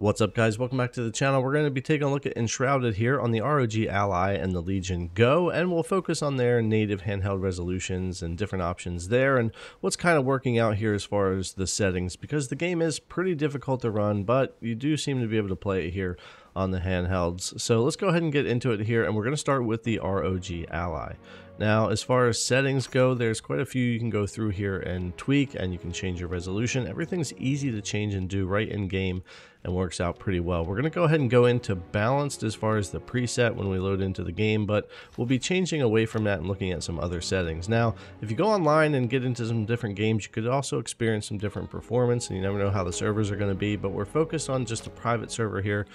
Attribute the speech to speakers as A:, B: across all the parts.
A: What's up, guys? Welcome back to the channel. We're going to be taking a look at Enshrouded here on the ROG Ally and the Legion Go, and we'll focus on their native handheld resolutions and different options there and what's kind of working out here as far as the settings, because the game is pretty difficult to run, but you do seem to be able to play it here on the handhelds. So let's go ahead and get into it here, and we're going to start with the ROG Ally. Now, as far as settings go, there's quite a few you can go through here and tweak, and you can change your resolution. Everything's easy to change and do right in game and works out pretty well. We're going to go ahead and go into balanced as far as the preset when we load into the game, but we'll be changing away from that and looking at some other settings. Now, if you go online and get into some different games, you could also experience some different performance, and you never know how the servers are going to be, but we're focused on just a private server here,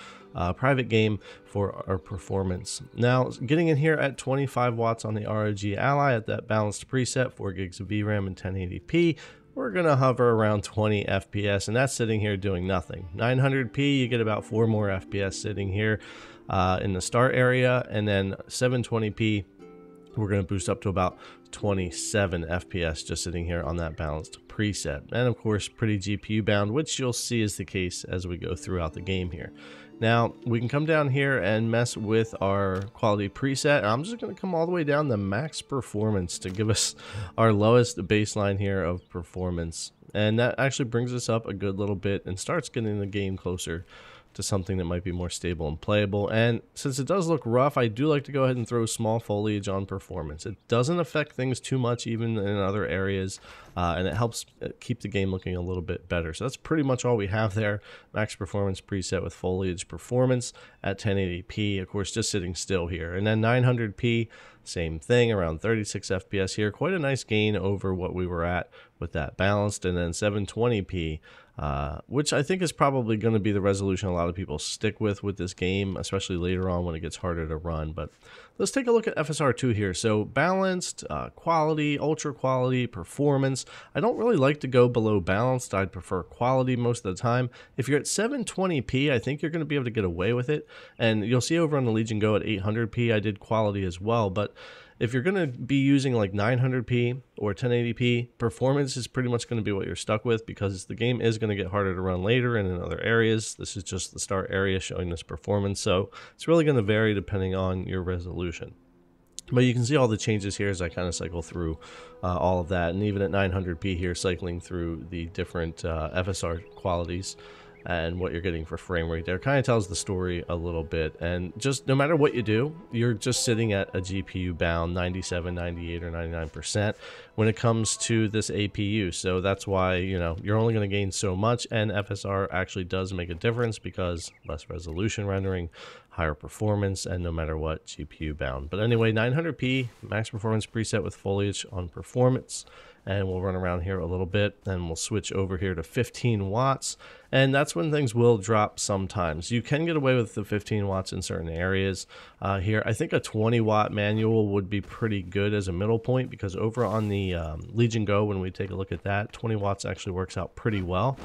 A: private game for our performance. Now, getting in here at 25 watts on the ROG Ally at that balanced preset, 4 gigs of VRAM and 1080p, we're going to hover around 20 FPS, and that's sitting here doing nothing. 900p, you get about 4 more FPS sitting here in the start area, and then 720p, we're going to boost up to about 27 FPS just sitting here on that balanced preset. And of course, pretty GPU bound, which you'll see is the case as we go throughout the game here. Now, we can come down here and mess with our quality preset. And I'm just going to come all the way down to max performance to give us our lowest baseline here of performance. And that actually brings us up a good little bit and starts getting the game closer to something that might be more stable and playable. And since it does look rough, I do like to go ahead and throw small foliage on performance. It doesn't affect things too much even in other areas, and it helps keep the game looking a little bit better. So that's pretty much all we have there. Max performance preset with foliage performance at 1080p, of course, just sitting still here. And then 900p, same thing, around 36 FPS here. Quite a nice gain over what we were at with that balanced. And then 720p, which I think is probably going to be the resolution a lot of people stick with this game, especially later on when it gets harder to run. But let's take a look at FSR2 here. So balanced, quality, ultra quality, performance. I don't really like to go below balanced. I'd prefer quality most of the time. If you're at 720p, I think you're going to be able to get away with it. And you'll see over on the Legion Go at 800p, I did quality as well. But if you're going to be using like 900p or 1080p, performance is pretty much going to be what you're stuck with, because the game is going to get harder to run later and in other areas. This is just the start area showing this performance, so it's really going to vary depending on your resolution. But you can see all the changes here as I kind of cycle through all of that, and even at 900p here, cycling through the different FSR qualities and what you're getting for frame rate there kind of tells the story a little bit. And just no matter what you do, you're just sitting at a GPU bound 97, 98, or 99% when it comes to this APU. So that's why, you know, you're only going to gain so much, and FSR actually does make a difference because less resolution rendering, higher performance, and no matter what, GPU bound. But anyway, 900p max performance preset with foliage on performance. And we'll run around here a little bit, and we'll switch over here to 15 watts. And that's when things will drop sometimes. You can get away with the 15 watts in certain areas here. I think a 20 watt manual would be pretty good as a middle point, because over on the Legion Go, when we take a look at that, 20 watts actually works out pretty well.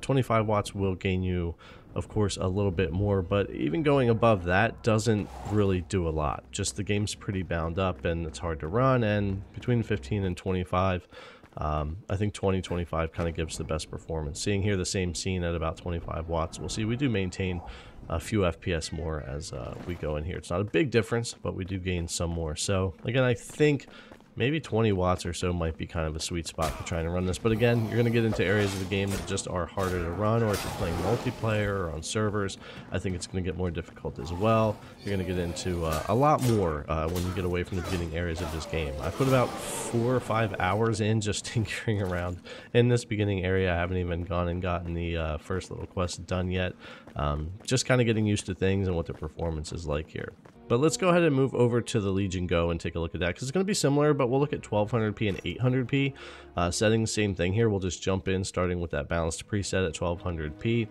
A: 25 watts will gain you, of course, a little bit more, but even going above that doesn't really do a lot. Just the game's pretty bound up and it's hard to run, and between 15 and 25, I think 20-25 kind of gives the best performance. Seeing here the same scene at about 25 watts, we'll see we do maintain a few FPS more as we go in here. It's not a big difference, but we do gain some more. So again, I think maybe 20 watts or so might be kind of a sweet spot for trying to run this. But again, you're going to get into areas of the game that just are harder to run, or if you're playing multiplayer or on servers, I think it's going to get more difficult as well. You're going to get into a lot more when you get away from the beginning areas of this game. I put about 4 or 5 hours in just tinkering around in this beginning area. I haven't even gone and gotten the first little quest done yet. Just kind of getting used to things and what the performance is like here. But let's go ahead and move over to the Legion Go and take a look at that, because it's going to be similar, but we'll look at 1200p and 800p settings. Same thing here. We'll just jump in starting with that balanced preset at 1200p,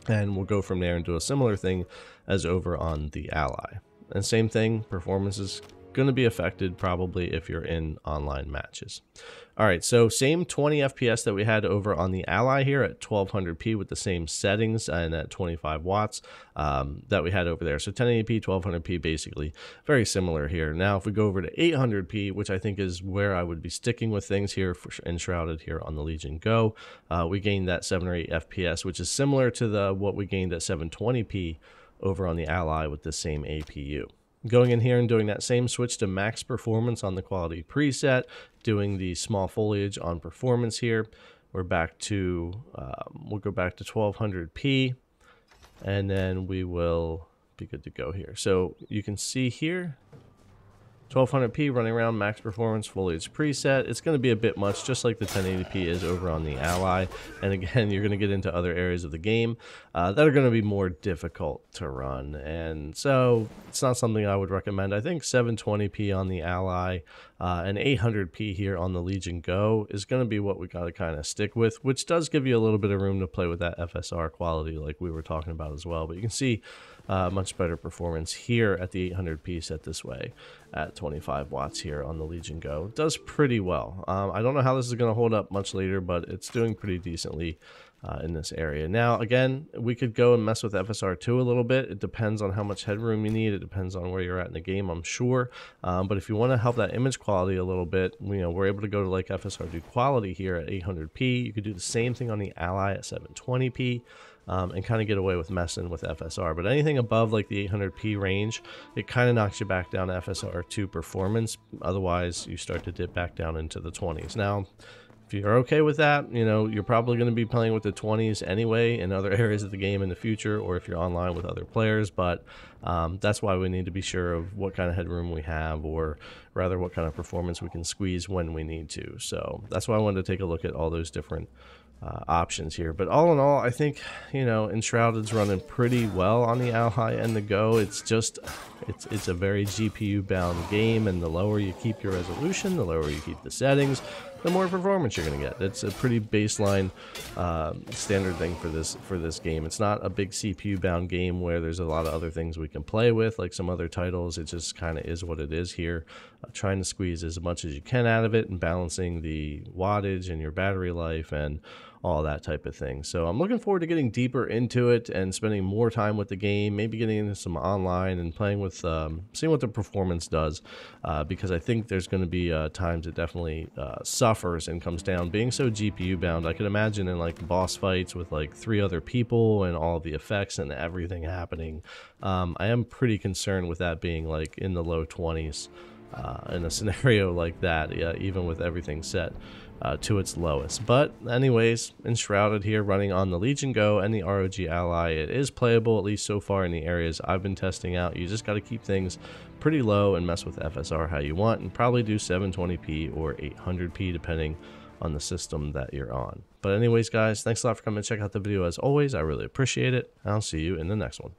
A: and we'll go from there and do a similar thing as over on the Ally. And same thing, performance is going to be affected probably if you're in online matches. All right, so same 20 FPS that we had over on the Ally here at 1200p with the same settings and at 25 watts that we had over there. So 1080p, 1200p, basically very similar here. Now, if we go over to 800p, which I think is where I would be sticking with things here for Enshrouded here on the Legion Go, we gained that 7 or 8 FPS, which is similar to what we gained at 720p over on the Ally with the same APU. Going in here and doing that same switch to max performance on the quality preset, doing the small foliage on performance here. We're back to, we'll go back to 1200p, and then we will be good to go here. So you can see here, 1200p running around max performance foliage preset. It's going to be a bit much, just like the 1080p is over on the Ally. And again, you're going to get into other areas of the game that are going to be more difficult to run. And so it's not something I would recommend. I think 720p on the Ally and 800p here on the Legion Go is going to be what we got to kind of stick with, which does give you a little bit of room to play with that FSR quality like we were talking about as well. But you can see much better performance here at the 800p set this way at 25 watts here on the Legion Go. It does pretty well. I don't know how this is going to hold up much later, but it's doing pretty decently in this area. Now, again, we could go and mess with FSR2 a little bit. It depends on how much headroom you need. It depends on where you're at in the game, I'm sure. But if you want to help that image quality a little bit, we're able to go to like FSR2 quality here at 800p. You could do the same thing on the Ally at 720p. And kind of get away with messing with FSR. But anything above like the 800p range, it kind of knocks you back down to FSR2 performance. Otherwise, you start to dip back down into the 20s. Now, if you're okay with that, you're probably going to be playing with the 20s anyway in other areas of the game in the future, or if you're online with other players. But that's why we need to be sure of what kind of headroom we have, or rather what kind of performance we can squeeze when we need to. So that's why I wanted to take a look at all those different options here. But all in all, I think Enshrouded's running pretty well on the Ally and the Go. It's just it's a very GPU bound game, and the lower you keep your resolution, the lower you keep the settings, the more performance you're going to get. It's a pretty baseline standard thing for this game. It's not a big CPU bound game where there's a lot of other things we can play with like some other titles. It just kind of is what it is here, trying to squeeze as much as you can out of it and balancing the wattage and your battery life and all that type of thing. So I'm looking forward to getting deeper into it and spending more time with the game, maybe getting into some online and playing with seeing what the performance does, because I think there's going to be times it definitely suffers and comes down. Being so GPU bound, I could imagine in like boss fights with like 3 other people and all of the effects and everything happening, I am pretty concerned with that being like in the low 20s in a scenario like that, even with everything set to its lowest. But anyways, Enshrouded here running on the Legion Go and the ROG Ally. It is playable, at least so far in the areas I've been testing out. You just got to keep things pretty low and mess with FSR how you want, and probably do 720p or 800p depending on the system that you're on. But anyways, guys, thanks a lot for coming to check out the video as always. I really appreciate it. I'll see you in the next one.